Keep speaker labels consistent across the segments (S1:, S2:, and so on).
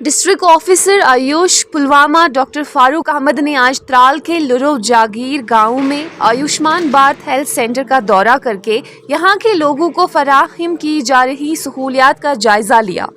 S1: District officer AYUSH Pulwama doctor Farooq Ahmed ने आज त्राल के लुरो जागीर गांव में आयुष्मान भारत हेल्थ सेंटर का दौरा करके यहां के लोगों को फराहम की जा रही सहूलियात का जायजा लिया।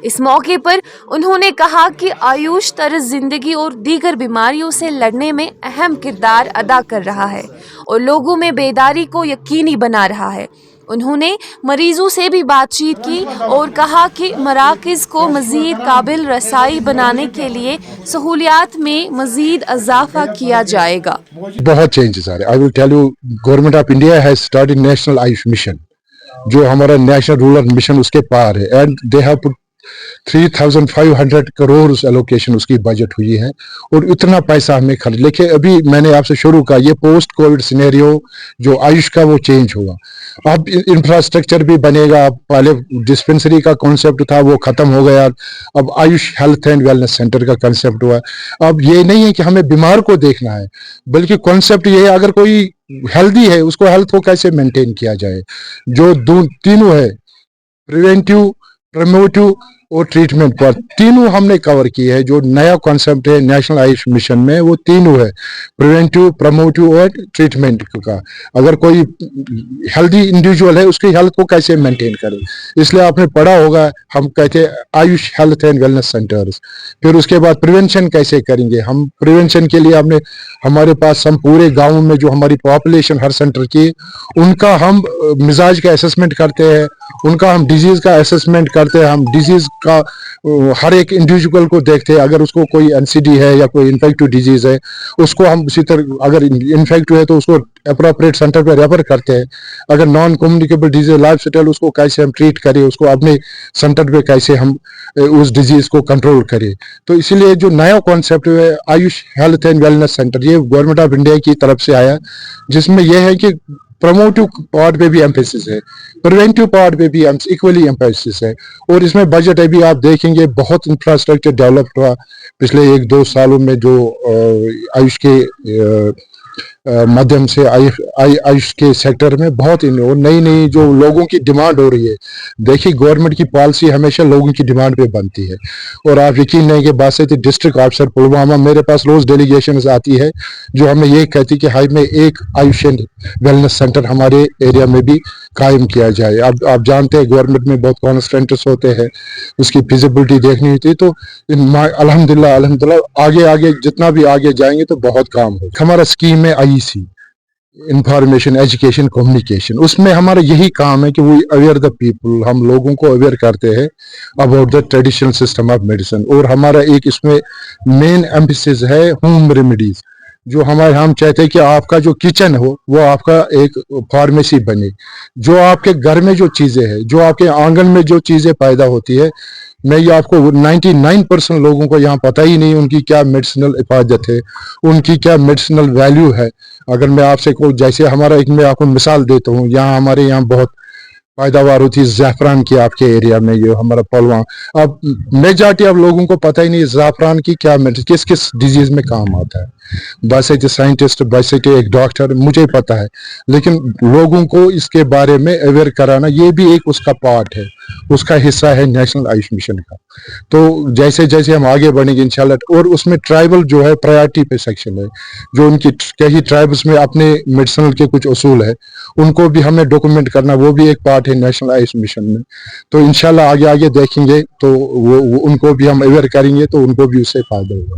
S1: इस मौके पर उन्होंने कहा कि आयुष तर्ज जिंदगी और दीगर बीमारियों से लड़ने में अहम किरदार अदा कर रहा है और लोगों में बेदारी को यकीनी बना रहा है। उन्होंने मरीजों से भी बातचीत की और कहा कि मराकज़ को मज़ीद काबिल रसाई बनाने के लिए सहूलियात में मज़ीद इजाफा किया जाएगा।
S2: बहुत चेंजेस आ रहे हैं। I will tell you, government of India has started national AYUSH mission, जो हमारा नेशनल रूरल मिशन उसके पार है, and they have put 3,500 crore allocation उसकी बजट हुई है और इतना पैसा हमें खर्च। लेकिन अभी मैंने आपसे शुरू कहा, ये पोस्ट कोविड सिनेरियो जो आयुष का वो चेंज हुआ। अब इंफ्रास्ट्रक्चर भी बनेगा। पहले डिस्पेंसरी का कॉन्सेप्ट था, वो खत्म हो गया। अब Ayush health and wellness centre का कॉन्सेप्ट हुआ। अब ये नहीं है कि हमें बीमार को देखना है, बल्कि कॉन्सेप्ट ये है, अगर कोई हेल्दी है उसको हेल्थ को कैसे मेंटेन किया जाए। जो तीनों है, प्रिवेंटिव, प्रमोटिव और ट्रीटमेंट पर, तीनों हमने कवर किए हैं। जो नया कॉन्सेप्ट है नेशनल आयुष मिशन में, वो तीनों है, प्रिवेंटिव, प्रमोटिव और ट्रीटमेंट का। अगर कोई हेल्दी इंडिविजुअल है उसकी हेल्थ को कैसे मेंटेन करें, इसलिए आपने पढ़ा होगा, हम कहते हैं Ayush health and wellness centres. फिर उसके बाद प्रिवेंशन कैसे करेंगे हम। प्रिवेंशन के लिए हमने, हमारे पास हम पूरे गाँव में जो हमारी पॉपुलेशन हर सेंटर की, उनका हम मिजाज का असेसमेंट करते हैं, उनका हम डिजीज का असेसमेंट करते हैं। हम डिजीज का हर एक इंडिविजुअल को देखते हैं। अगर उसको कोई एनसीडी है या कोई इन्फेक्टिव डिजीज है, उसको हम उसी तरह, अगर इन्फेक्टिव है तो उसको अप्रोप्रिएट सेंटर पर रेफर करते हैं। अगर non communicable disease life style, उसको कैसे हम ट्रीट करें, उसको अपने सेंटर पे कैसे हम उस डिजीज को कंट्रोल करें। तो इसीलिए जो नया कॉन्सेप्ट है Ayush health and wellness centre, ये गवर्नमेंट ऑफ इंडिया की तरफ से आया, जिसमें यह है कि प्रमोटिव पार्ट पे भी एम्फेसिस है, प्रिवेंटिव पार्ट पे भी इक्वली एम्फेसिस है। और इसमें बजट अभी आप देखेंगे बहुत इंफ्रास्ट्रक्चर डेवलप हुआ पिछले 1-2 सालों में, जो आयुष के माध्यम से आयुष के सेक्टर में बहुत नई नई जो लोगों की डिमांड हो रही है। देखिए, गवर्नमेंट की पॉलिसी हमेशा लोगों की डिमांड पे बनती है। और आप यकीन नहीं कि बात डिस्ट्रिक्ट ऑफिसर पुलवामा, मेरे पास रोज डेलीगेशन आती है जो हमें ये कहती है कि हाई में एक आयुष एंड वेलनेस सेंटर हमारे एरिया में भी कायम किया जाए। अब आप जानते हैं गवर्नमेंट में बहुत कॉन्स्टेंट्स होते हैं, उसकी फिजिबिलिटी देखनी होती है। तो अल्हम्दुलिल्लाह आगे आगे जितना भी आगे जाएंगे तो बहुत काम हो। हमारा स्कीम है आईसी, इंफॉर्मेशन एजुकेशन कम्युनिकेशन। उसमें हमारा यही काम है कि वो अवेयर द पीपल, हम लोगों को अवेयर करते हैं about the traditional system of medicine. और हमारा एक इसमें मेन एम्फेसिस है होम रेमेडीज। जो हम चाहते हैं कि आपका जो किचन हो वो आपका एक फार्मेसी बने। जो आपके घर में जो चीजें हैं, जो आपके आंगन में जो चीजें पैदा होती है, मैं ये आपको 99% लोगों को यहाँ पता ही नहीं उनकी क्या मेडिसिनल इफादत है, उनकी क्या मेडिसिनल वैल्यू है। अगर मैं आपसे कोई, जैसे हमारा एक, मैं आपको मिसाल देता हूँ, यहाँ हमारे यहाँ बहुत पैदावार होती है ज़ाफ़रान की, आपके एरिया में ये हमारा पुलवामा। अब मेजॉरिटी अब लोगों को पता ही नहीं ज़ाफ़रान की क्या किस किस डिजीज में काम आता है। बस एक साइंटिस्ट, बस एक डॉक्टर, मुझे पता है, लेकिन लोगों को इसके बारे में अवेयर कराना ये भी एक उसका पार्ट है, उसका हिस्सा है नेशनल आयुष मिशन का। तो जैसे जैसे हम आगे बढ़ेंगे इंशाल्लाह। और उसमें ट्राइबल जो है प्रायोरिटी पे सेक्शन है, जो उनकी कई ट्राइब्स में अपने मेडिसिनल के कुछ उसूल है, उनको भी हमें डॉक्यूमेंट करना, वो भी एक पार्ट है नेशनल आयुष मिशन में। तो इंशाल्लाह आगे आगे देखेंगे तो वो उनको भी हम अवेयर करेंगे तो उनको भी उससे फायदा होगा।